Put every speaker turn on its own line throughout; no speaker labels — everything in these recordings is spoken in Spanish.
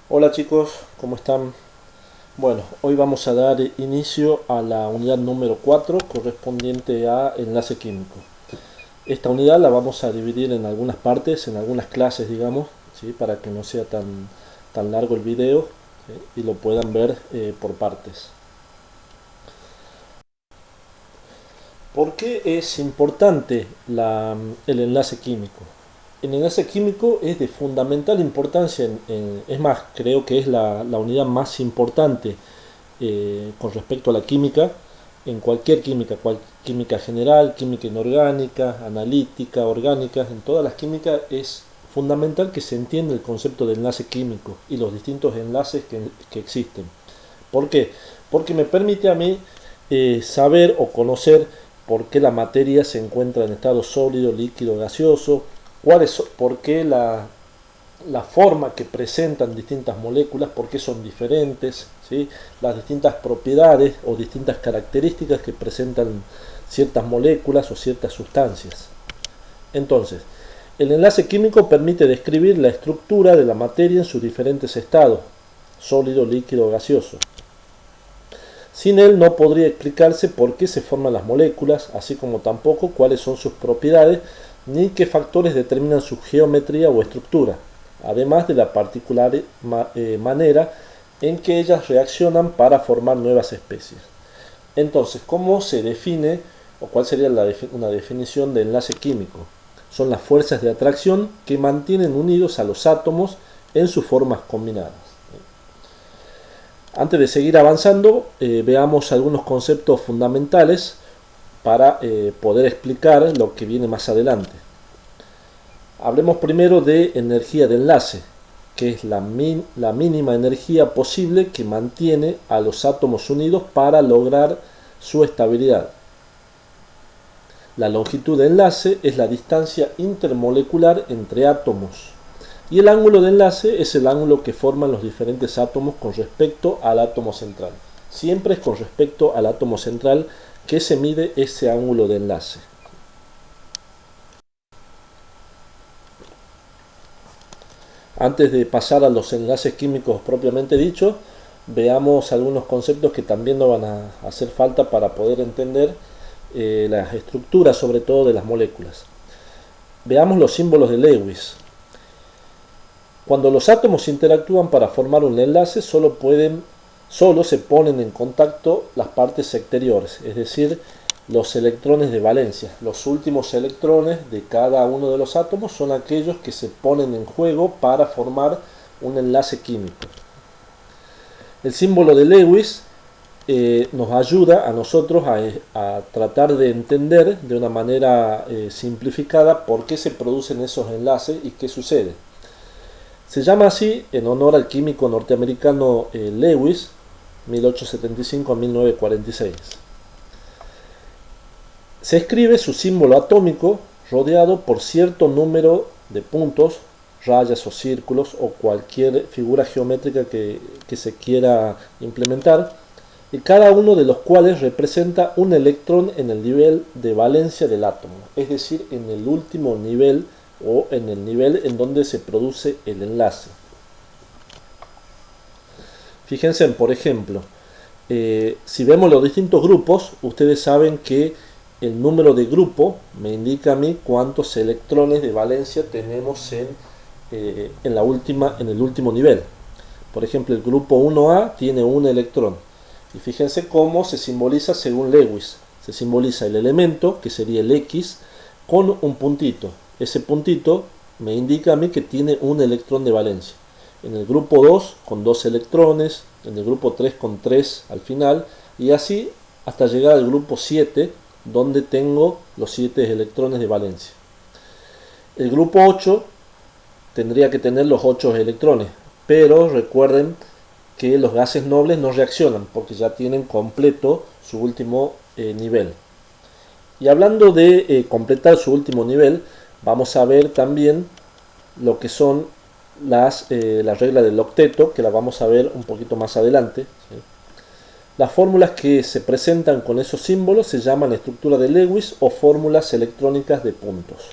Hola chicos, ¿cómo están? Bueno, hoy vamos a dar inicio a la unidad número 4 correspondiente a enlace químico. Esta unidad la vamos a dividir en algunas partes, en algunas clases, digamos, ¿sí? Para que no sea tan largo el video, ¿sí? Y lo puedan ver por partes. ¿Por qué es importante el enlace químico? El enlace químico es de fundamental importancia, es más, creo que es la unidad más importante con respecto a la química, en cualquier química, química general, química inorgánica, analítica, orgánica, en todas las químicas es fundamental que se entienda el concepto de enlace químico y los distintos enlaces que existen. ¿Por qué? Porque me permite a mí saber o conocer por qué la materia se encuentra en estado sólido, líquido, gaseoso, por qué la forma que presentan distintas moléculas, por qué son diferentes, ¿sí? Las distintas propiedades o distintas características que presentan ciertas moléculas o ciertas sustancias. Entonces, el enlace químico permite describir la estructura de la materia en sus diferentes estados, sólido, líquido, gaseoso. Sin él no podría explicarse por qué se forman las moléculas, así como tampoco cuáles son sus propiedades, ni qué factores determinan su geometría o estructura, además de la particular manera en que ellas reaccionan para formar nuevas especies. Entonces, ¿cómo se define o cuál sería una definición de enlace químico? Son las fuerzas de atracción que mantienen unidos a los átomos en sus formas combinadas. Antes de seguir avanzando, veamos algunos conceptos fundamentales para poder explicar lo que viene más adelante. Hablemos primero de energía de enlace, que es la mínima energía posible que mantiene a los átomos unidos para lograr su estabilidad. La longitud de enlace es la distancia intermolecular entre átomos. Y el ángulo de enlace es el ángulo que forman los diferentes átomos con respecto al átomo central. Siempre es con respecto al átomo central que se mide ese ángulo de enlace. Antes de pasar a los enlaces químicos propiamente dichos, veamos algunos conceptos que también nos van a hacer falta para poder entender las estructuras, sobre todo de las moléculas. Veamos los símbolos de Lewis. Cuando los átomos interactúan para formar un enlace, solo se ponen en contacto las partes exteriores, es decir, los electrones de valencia. Los últimos electrones de cada uno de los átomos son aquellos que se ponen en juego para formar un enlace químico. El símbolo de Lewis nos ayuda a nosotros a tratar de entender de una manera simplificada por qué se producen esos enlaces y qué sucede. Se llama así en honor al químico norteamericano Lewis, 1875 a 1946. Se escribe su símbolo atómico rodeado por cierto número de puntos, rayas o círculos o cualquier figura geométrica que se quiera implementar, y cada uno de los cuales representa un electrón en el nivel de valencia del átomo, es decir, en el último nivel o en el nivel en donde se produce el enlace. Fíjense, por ejemplo, si vemos los distintos grupos, ustedes saben que el número de grupo me indica a mí cuántos electrones de valencia tenemos en el último nivel. Por ejemplo, el grupo 1A tiene un electrón. Y fíjense cómo se simboliza según Lewis. Se simboliza el elemento, que sería el X, con un puntito. Ese puntito me indica a mí que tiene un electrón de valencia. En el grupo 2 con 2 electrones, en el grupo 3 con 3 al final, y así hasta llegar al grupo 7, donde tengo los 7 electrones de valencia. El grupo 8 tendría que tener los 8 electrones, pero recuerden que los gases nobles no reaccionan porque ya tienen completo su último nivel. Y hablando de completar su último nivel, vamos a ver también lo que son la regla del octeto, que la vamos a ver un poquito más adelante. ¿Sí? Las fórmulas que se presentan con esos símbolos se llaman estructura de Lewis o fórmulas electrónicas de puntos.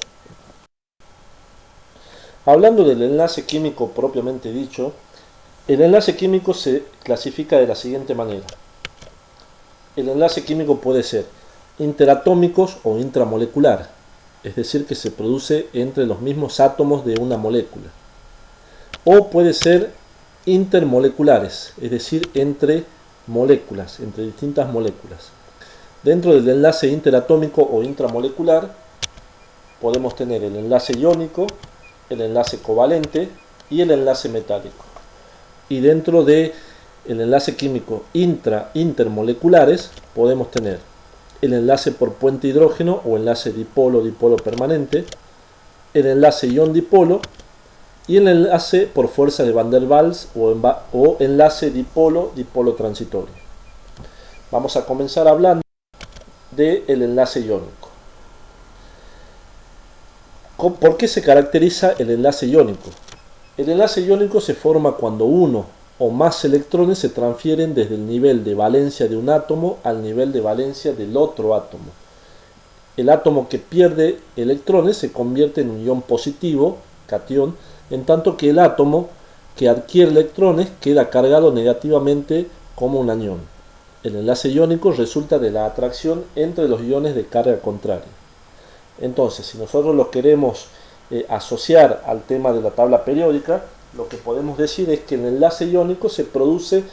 Hablando del enlace químico propiamente dicho, El enlace químico se clasifica de la siguiente manera. El enlace químico puede ser interatómicos o intramolecular, es decir, que se produce entre los mismos átomos de una molécula. O puede ser intermoleculares, es decir, entre moléculas, entre distintas moléculas. Dentro del enlace interatómico o intramolecular podemos tener el enlace iónico, el enlace covalente y el enlace metálico. Y dentro del enlace químico intermoleculares podemos tener el enlace por puente hidrógeno o enlace dipolo-dipolo permanente, el enlace ion-dipolo y el enlace por fuerza de Van der Waals o enlace dipolo-dipolo transitorio. Vamos a comenzar hablando del enlace iónico. ¿Por qué se caracteriza el enlace iónico? El enlace iónico se forma cuando uno o más electrones se transfieren desde el nivel de valencia de un átomo al nivel de valencia del otro átomo. El átomo que pierde electrones se convierte en un ion positivo, catión, en tanto que el átomo que adquiere electrones queda cargado negativamente como un anión. El enlace iónico resulta de la atracción entre los iones de carga contraria. Entonces, si nosotros lo queremos asociar al tema de la tabla periódica, lo que podemos decir es que el enlace iónico se produce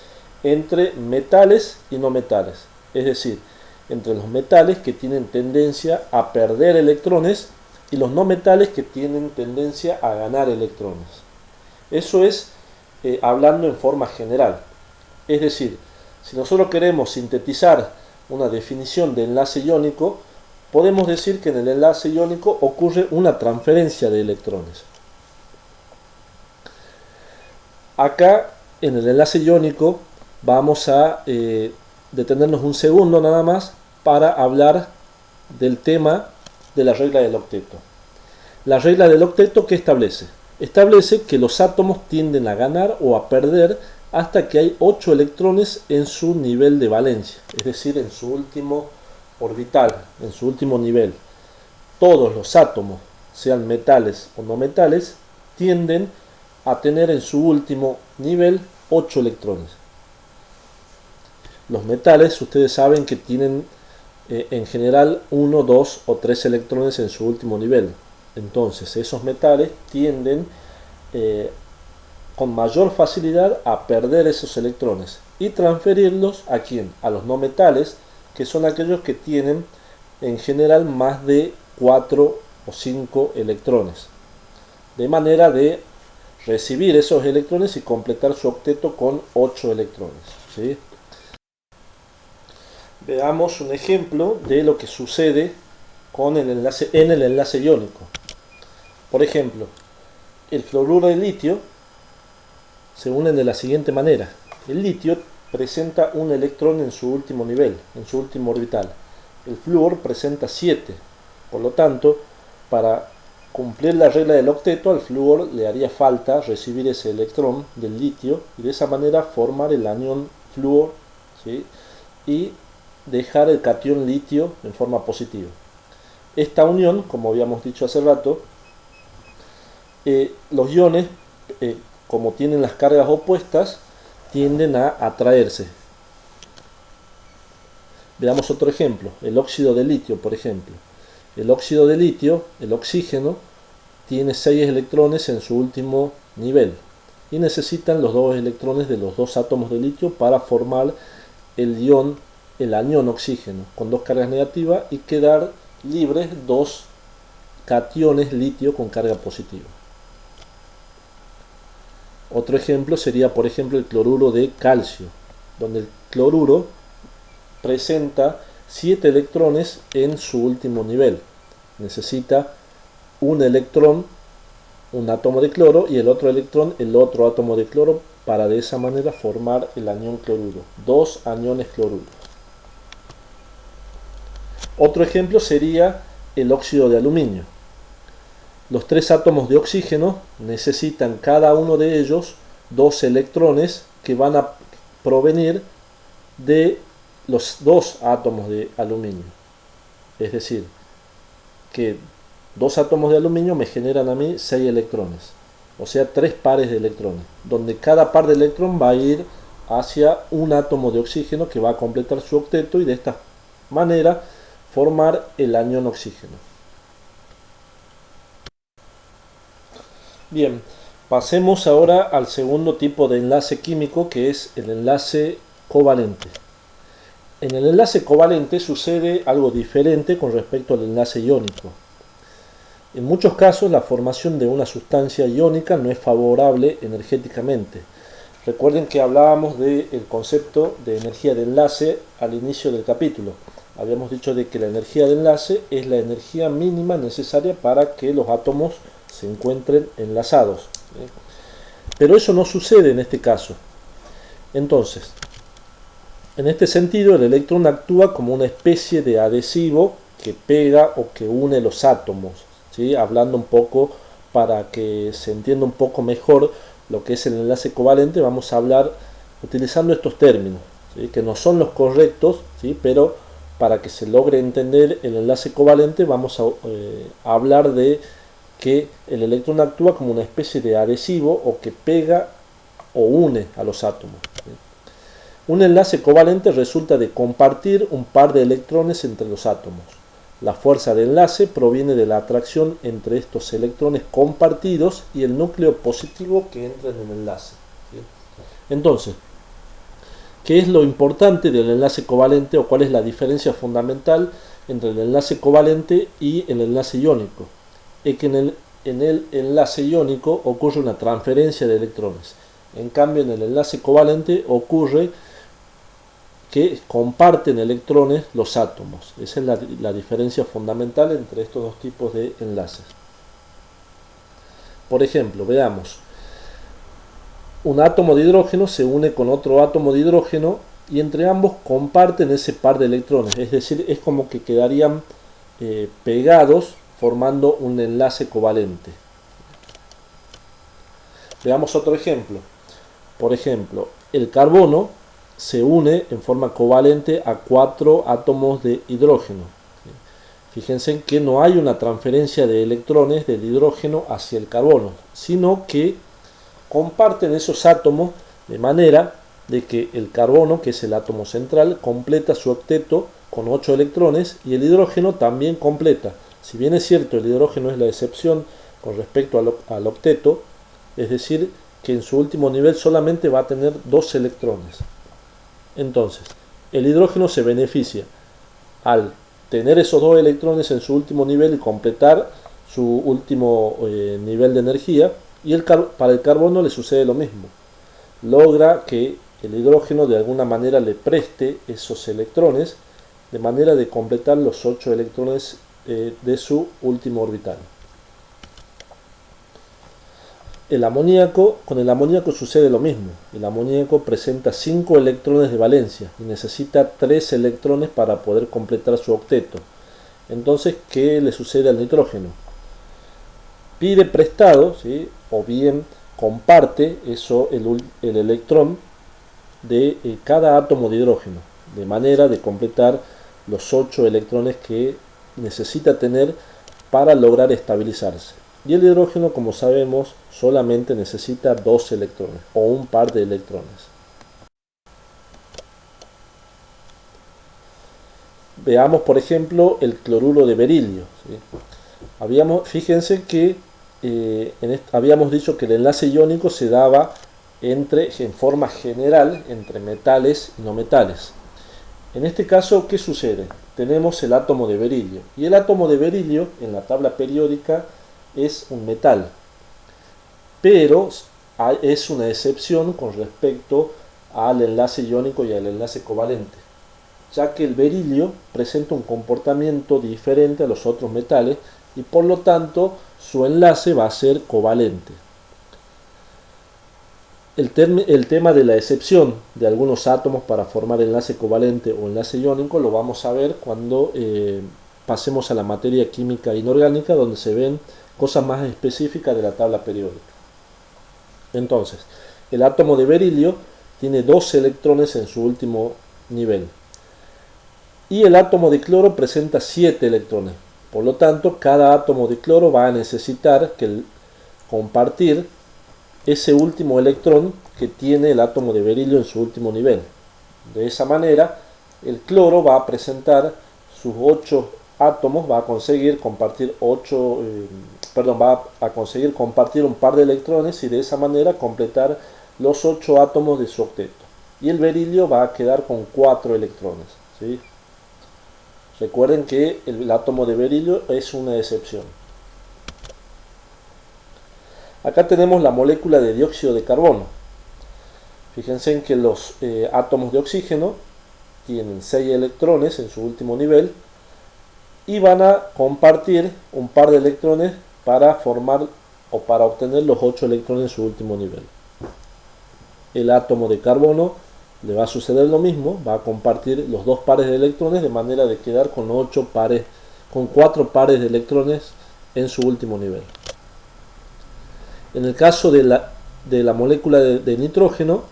entre metales y no metales, es decir, entre los metales que tienen tendencia a perder electrones y los no metales que tienen tendencia a ganar electrones. Eso es hablando en forma general. Es decir, si nosotros queremos sintetizar una definición de enlace iónico, podemos decir que en el enlace iónico ocurre una transferencia de electrones. Acá en el enlace iónico vamos a detenernos un segundo nada más para hablar del tema de la regla del octeto. La regla del octeto, ¿qué establece? Establece que los átomos tienden a ganar o a perder hasta que hay 8 electrones en su nivel de valencia, es decir, en su último orbital, en su último nivel. Todos los átomos, sean metales o no metales, tienden a tener en su último nivel 8 electrones. Los metales, ustedes saben que tienen en general 1, 2 o 3 electrones en su último nivel. Entonces esos metales tienden con mayor facilidad a perder esos electrones y transferirlos ¿a quién? A los no metales, que son aquellos que tienen en general más de 4 o 5 electrones. De manera de recibir esos electrones y completar su octeto con 8 electrones. ¿Sí? Veamos un ejemplo de lo que sucede con el enlace, en el enlace iónico. Por ejemplo, el fluoruro de litio se unen de la siguiente manera. El litio presenta un electrón en su último nivel, en su último orbital. El flúor presenta 7. Por lo tanto, para cumplir la regla del octeto, al flúor le haría falta recibir ese electrón del litio y de esa manera formar el anión flúor, ¿sí? Y dejar el catión litio en forma positiva. Esta unión, como habíamos dicho hace rato, los iones, como tienen las cargas opuestas, tienden a atraerse. Veamos otro ejemplo, el óxido de litio, por ejemplo. El óxido de litio, el oxígeno, tiene 6 electrones en su último nivel y necesitan los 2 electrones de los 2 átomos de litio para formar el anión oxígeno con 2 cargas negativas y quedar libres 2 cationes litio con carga positiva. Otro ejemplo sería, por ejemplo, el cloruro de calcio, donde el cloruro presenta 7 electrones en su último nivel. Necesita un electrón, un átomo de cloro, y el otro electrón, el otro átomo de cloro, para de esa manera formar el anión cloruro. 2 aniones cloruros. Otro ejemplo sería el óxido de aluminio. Los 3 átomos de oxígeno necesitan cada uno de ellos 2 electrones que van a provenir de los 2 átomos de aluminio. Es decir, que 2 átomos de aluminio me generan a mí 6 electrones. o sea 3 pares de electrones, donde cada par de electrón va a ir hacia un átomo de oxígeno que va a completar su octeto y de esta manera formar el anión oxígeno. Bien, pasemos ahora al segundo tipo de enlace químico, que es el enlace covalente. En el enlace covalente sucede algo diferente con respecto al enlace iónico. En muchos casos la formación de una sustancia iónica no es favorable energéticamente. Recuerden que hablábamos del concepto de energía de enlace al inicio del capítulo. Habíamos dicho de que la energía de enlace es la energía mínima necesaria para que los átomos se encuentren enlazados. Pero eso no sucede en este caso. Entonces, en este sentido, el electrón actúa como una especie de adhesivo que pega o que une los átomos. ¿Sí? Hablando un poco para que se entienda un poco mejor lo que es el enlace covalente, vamos a hablar utilizando estos términos, ¿sí? Que no son los correctos, ¿sí? Pero para que se logre entender el enlace covalente vamos a hablar de que el electrón actúa como una especie de adhesivo o que pega o une a los átomos. ¿Sí? Un enlace covalente resulta de compartir un par de electrones entre los átomos. La fuerza de enlace proviene de la atracción entre estos electrones compartidos y el núcleo positivo que entra en el enlace. ¿Sí? Entonces, ¿qué es lo importante del enlace covalente o cuál es la diferencia fundamental entre el enlace covalente y el enlace iónico? Es que en el enlace iónico ocurre una transferencia de electrones. En cambio, en el enlace covalente ocurre que comparten electrones los átomos. Esa es la diferencia fundamental entre estos dos tipos de enlaces. Por ejemplo, veamos. Un átomo de hidrógeno se une con otro átomo de hidrógeno y entre ambos comparten ese par de electrones. Es decir, es como que quedarían pegados formando un enlace covalente. Veamos otro ejemplo. Por ejemplo, el carbono se une en forma covalente a 4 átomos de hidrógeno. Fíjense que no hay una transferencia de electrones del hidrógeno hacia el carbono, sino que comparten esos átomos de manera de que el carbono, que es el átomo central, completa su octeto con 8 electrones y el hidrógeno también completa. Si bien es cierto, el hidrógeno es la excepción con respecto al octeto, es decir, que en su último nivel solamente va a tener 2 electrones. Entonces, el hidrógeno se beneficia al tener esos 2 electrones en su último nivel y completar su último nivel de energía, y para el carbono le sucede lo mismo. Logra que el hidrógeno de alguna manera le preste esos electrones de manera de completar los 8 electrones de su último orbital. Con el amoníaco sucede lo mismo. El amoníaco presenta 5 electrones de valencia y necesita 3 electrones para poder completar su octeto. Entonces, ¿qué le sucede al nitrógeno? Pide prestado, ¿sí? O bien comparte el electrón de cada átomo de hidrógeno, de manera de completar los 8 electrones que necesita tener para lograr estabilizarse. Y el hidrógeno, como sabemos, solamente necesita 2 electrones o un par de electrones. Veamos, por ejemplo, el cloruro de berilio. ¿Sí? Fíjense que habíamos dicho que el enlace iónico se daba en forma general entre metales y no metales. En este caso, ¿qué sucede? Tenemos el átomo de berilio. Y el átomo de berilio en la tabla periódica es un metal, pero es una excepción con respecto al enlace iónico y al enlace covalente, ya que el berilio presenta un comportamiento diferente a los otros metales y por lo tanto su enlace va a ser covalente. El tema de la excepción de algunos átomos para formar enlace covalente o enlace iónico lo vamos a ver cuando pasemos a la materia química inorgánica, donde se ven cosas más específicas de la tabla periódica. Entonces, el átomo de berilio tiene 2 electrones en su último nivel y el átomo de cloro presenta 7 electrones. Por lo tanto, cada átomo de cloro va a necesitar compartir ese último electrón que tiene el átomo de berilio en su último nivel. De esa manera, el cloro va a presentar sus 8 átomos, va a conseguir compartir va a conseguir compartir un par de electrones y de esa manera completar los 8 átomos de su octeto. Y el berilio va a quedar con 4 electrones, ¿sí? Recuerden que el átomo de berilio es una excepción. Acá tenemos la molécula de dióxido de carbono. Fíjense en que los átomos de oxígeno tienen 6 electrones en su último nivel y van a compartir un par de electrones para formar o para obtener los 8 electrones en su último nivel. El átomo de carbono le va a suceder lo mismo, va a compartir los 2 pares de electrones de manera de quedar con 4 pares de electrones en su último nivel. En el caso de la molécula de nitrógeno,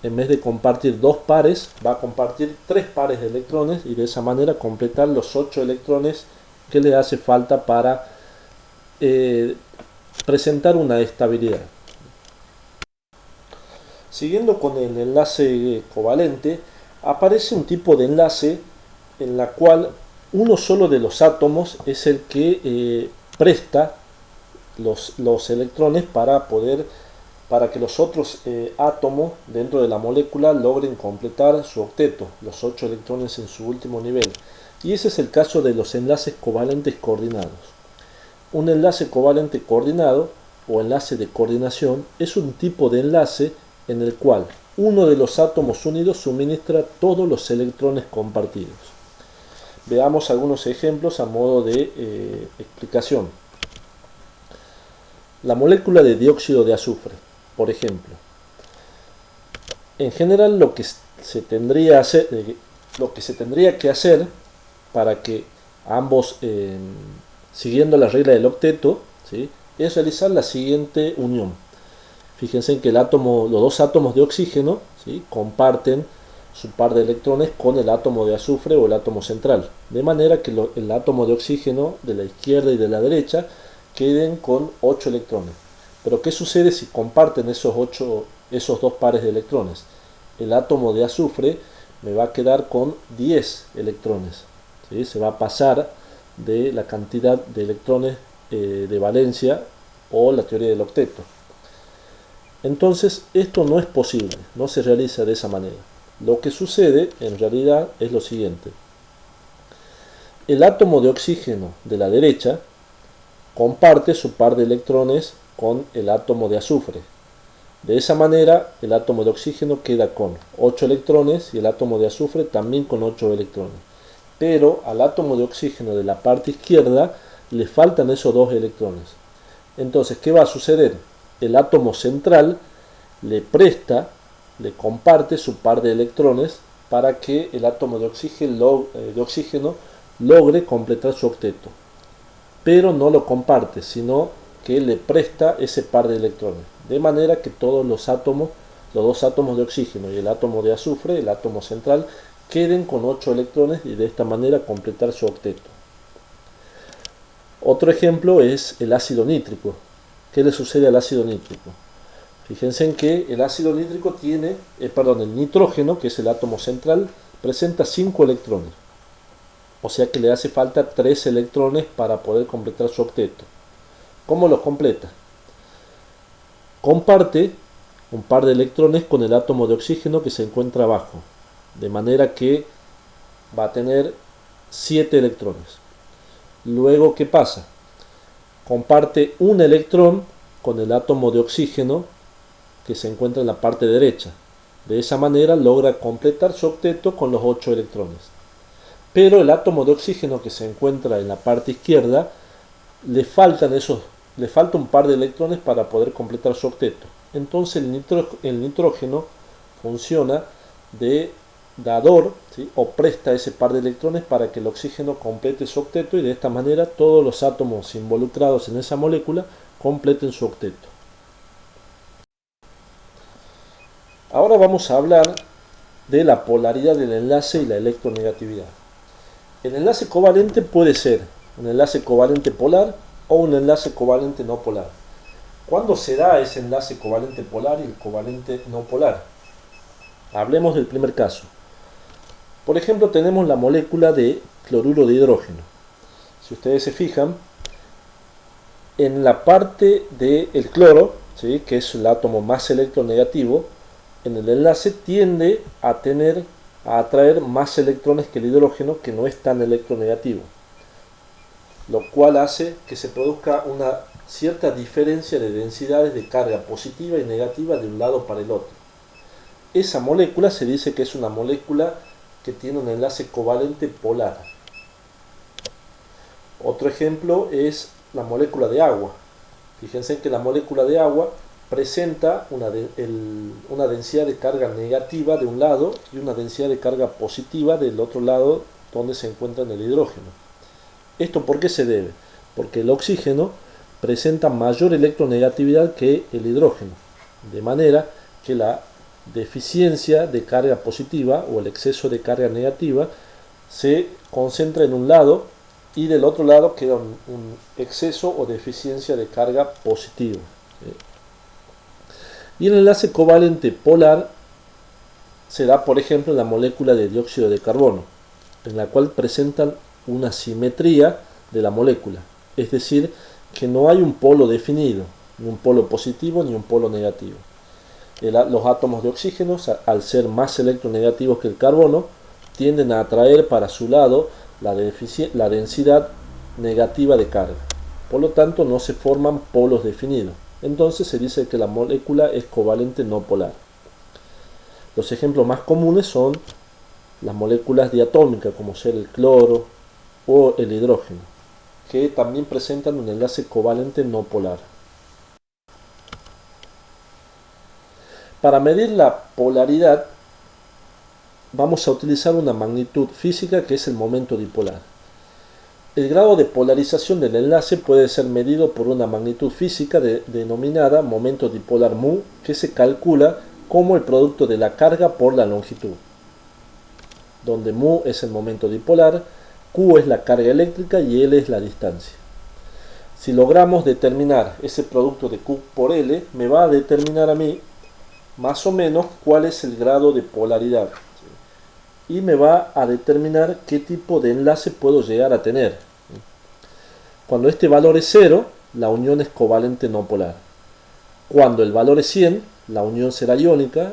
en vez de compartir 2 pares, va a compartir 3 pares de electrones y de esa manera completar los 8 electrones que le hace falta para presentar una estabilidad. Siguiendo con el enlace covalente, aparece un tipo de enlace en la cual uno solo de los átomos es el que presta los electrones para que los otros átomos dentro de la molécula logren completar su octeto, los 8 electrones en su último nivel. Y ese es el caso de los enlaces covalentes coordinados. Un enlace covalente coordinado o enlace de coordinación es un tipo de enlace en el cual uno de los átomos unidos suministra todos los electrones compartidos. Veamos algunos ejemplos a modo de explicación. La molécula de dióxido de azufre, por ejemplo. En general lo que se tendría que hacer para que ambos, siguiendo la regla del octeto, ¿sí?, es realizar la siguiente unión. Fíjense en que los 2 átomos de oxígeno, ¿sí?, comparten su par de electrones con el átomo de azufre o el átomo central, de manera que el átomo de oxígeno de la izquierda y de la derecha queden con 8 electrones. Pero ¿qué sucede si comparten esos 2 pares de electrones? El átomo de azufre me va a quedar con 10 electrones, ¿sí? Se va a pasar de la cantidad de electrones de valencia o la teoría del octeto. Entonces esto no es posible, no se realiza de esa manera. Lo que sucede en realidad es lo siguiente. El átomo de oxígeno de la derecha comparte su par de electrones con el átomo de azufre. De esa manera el átomo de oxígeno queda con 8 electrones y el átomo de azufre también con 8 electrones. Pero al átomo de oxígeno de la parte izquierda le faltan esos 2 electrones. Entonces, ¿qué va a suceder? El átomo central le comparte su par de electrones para que el átomo de oxígeno logre completar su octeto. Pero no lo comparte, sino que le presta ese par de electrones. De manera que todos los 2 átomos de oxígeno y el átomo de azufre, el átomo central, queden con 8 electrones y de esta manera completar su octeto. Otro ejemplo es el ácido nítrico. ¿Qué le sucede al ácido nítrico? Fíjense en que el ácido nítrico el nitrógeno, que es el átomo central, presenta 5 electrones. O sea que le hace falta 3 electrones para poder completar su octeto. ¿Cómo los completa? Comparte un par de electrones con el átomo de oxígeno que se encuentra abajo. De manera que va a tener 7 electrones. Luego, ¿qué pasa? Comparte un electrón con el átomo de oxígeno que se encuentra en la parte derecha. De esa manera logra completar su octeto con los 8 electrones. Pero el átomo de oxígeno que se encuentra en la parte izquierda le falta un par de electrones para poder completar su octeto. Entonces el nitrógeno funciona de dador, ¿sí?, o presta ese par de electrones para que el oxígeno complete su octeto y de esta manera todos los átomos involucrados en esa molécula completen su octeto. Ahora vamos a hablar de la polaridad del enlace y la electronegatividad. El enlace covalente puede ser un enlace covalente polar o un enlace covalente no polar. ¿Cuándo se da ese enlace covalente polar y el covalente no polar? Hablemos del primer caso. Por ejemplo, tenemos la molécula de cloruro de hidrógeno. Si ustedes se fijan, en la parte del cloro, ¿sí?, que es el átomo más electronegativo, en el enlace tiende a atraer más electrones que el hidrógeno, que no es tan electronegativo, lo cual hace que se produzca una cierta diferencia de densidades de carga positiva y negativa de un lado para el otro. Esa molécula se dice que es una molécula que tiene un enlace covalente polar. Otro ejemplo es la molécula de agua. Fíjense que la molécula de agua presenta una densidad de carga negativa de un lado y una densidad de carga positiva del otro lado, donde se encuentra en el hidrógeno. ¿Esto por qué se debe? Porque el oxígeno presenta mayor electronegatividad que el hidrógeno, de manera que la deficiencia de carga positiva o el exceso de carga negativa se concentra en un lado y del otro lado queda un exceso o deficiencia de carga positiva. Y el enlace covalente polar se da, por ejemplo, en la molécula de dióxido de carbono, en la cual presentan una simetría de la molécula, es decir, que no hay un polo definido, ni un polo positivo ni un polo negativo. Los átomos de oxígeno, al ser más electronegativos que el carbono, tienden a atraer para su lado la densidad negativa de carga. Por lo tanto, no se forman polos definidos. Entonces se dice que la molécula es covalente no polar. Los ejemplos más comunes son las moléculas diatómicas, como ser el cloro o el hidrógeno, que también presentan un enlace covalente no polar. Para medir la polaridad vamos a utilizar una magnitud física que es el momento dipolar. El grado de polarización del enlace puede ser medido por una magnitud física denominada momento dipolar mu, que se calcula como el producto de la carga por la longitud, donde mu es el momento dipolar, Q es la carga eléctrica y L es la distancia. Si logramos determinar ese producto de Q por L, me va a determinar a mí más o menos cuál es el grado de polaridad y me va a determinar qué tipo de enlace puedo llegar a tener. Cuando este valor es 0, la unión es covalente no polar. Cuando el valor es 100, la unión será iónica,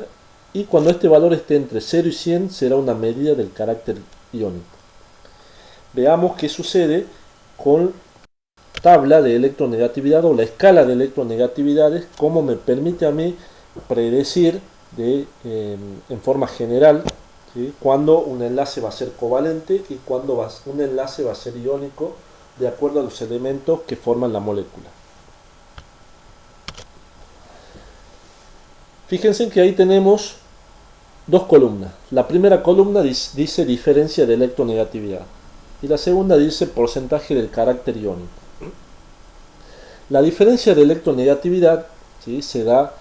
y cuando este valor esté entre 0 y 100 será una medida del carácter iónico. Veamos qué sucede con tabla de electronegatividad o la escala de electronegatividades, cómo me permite a mí predecir en forma general, ¿sí?, cuándo un enlace va a ser covalente y cuándo un enlace va a ser iónico, de acuerdo a los elementos que forman la molécula. Fíjense que ahí tenemos dos columnas. La primera columna dice diferencia de electronegatividad y la segunda dice porcentaje del carácter iónico. La diferencia de electronegatividad, ¿sí?, se da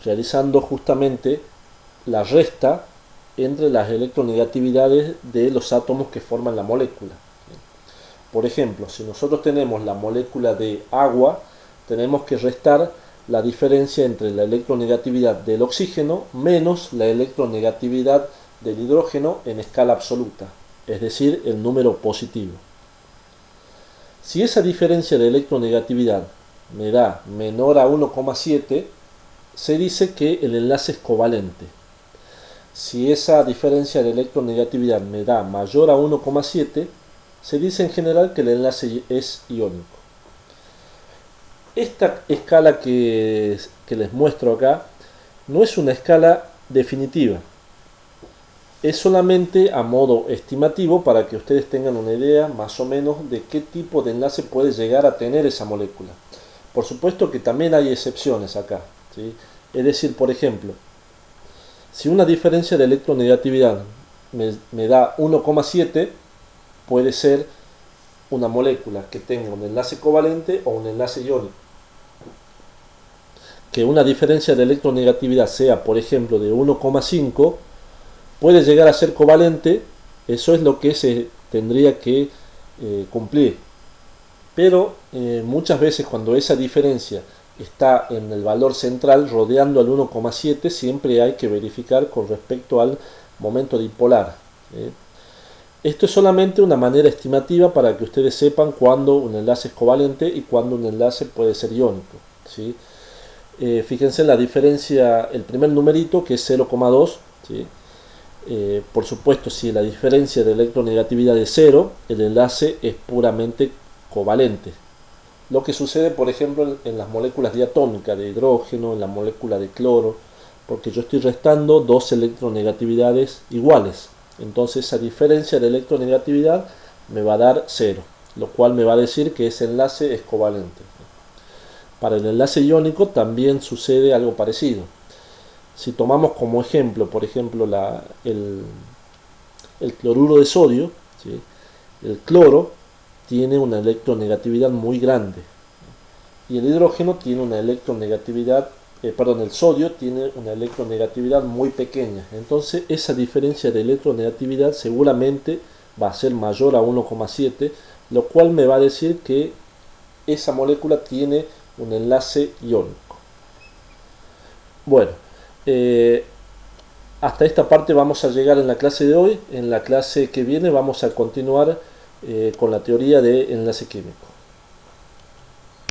realizando justamente la resta entre las electronegatividades de los átomos que forman la molécula. Por ejemplo, si nosotros tenemos la molécula de agua, tenemos que restar la diferencia entre la electronegatividad del oxígeno menos la electronegatividad del hidrógeno en escala absoluta, es decir, el número positivo. Si esa diferencia de electronegatividad me da menor a 1,7, se dice que el enlace es covalente. Si esa diferencia de electronegatividad me da mayor a 1,7, se dice en general que el enlace es iónico. Esta escala que les muestro acá no es una escala definitiva, es solamente a modo estimativo para que ustedes tengan una idea más o menos de qué tipo de enlace puede llegar a tener esa molécula. Por supuesto que también hay excepciones acá, ¿sí? Es decir, por ejemplo, si una diferencia de electronegatividad me da 1,7, puede ser una molécula que tenga un enlace covalente o un enlace iónico. Que una diferencia de electronegatividad sea, por ejemplo, de 1,5, puede llegar a ser covalente. Eso es lo que se tendría que cumplir. Pero muchas veces cuando esa diferencia está en el valor central rodeando al 1,7, siempre hay que verificar con respecto al momento dipolar. Esto es solamente una manera estimativa para que ustedes sepan cuándo un enlace es covalente y cuándo un enlace puede ser iónico, ¿sí? Fíjense en la diferencia, el primer numerito que es 0,2, ¿sí? Por supuesto, si la diferencia de electronegatividad es 0, el enlace es puramente covalente. Lo que sucede, por ejemplo, en las moléculas diatómicas de hidrógeno, en la molécula de cloro, porque yo estoy restando dos electronegatividades iguales. Entonces esa diferencia de electronegatividad me va a dar 0, lo cual me va a decir que ese enlace es covalente. Para el enlace iónico también sucede algo parecido. Si tomamos como ejemplo, por ejemplo, el cloruro de sodio, ¿sí? El cloro tiene una electronegatividad muy grande y el hidrógeno tiene una electronegatividad, el sodio tiene una electronegatividad muy pequeña. Entonces esa diferencia de electronegatividad seguramente va a ser mayor a 1,7, lo cual me va a decir que esa molécula tiene un enlace iónico. Bueno, hasta esta parte vamos a llegar en la clase de hoy. En la clase que viene vamos a continuar con la teoría de enlace químico.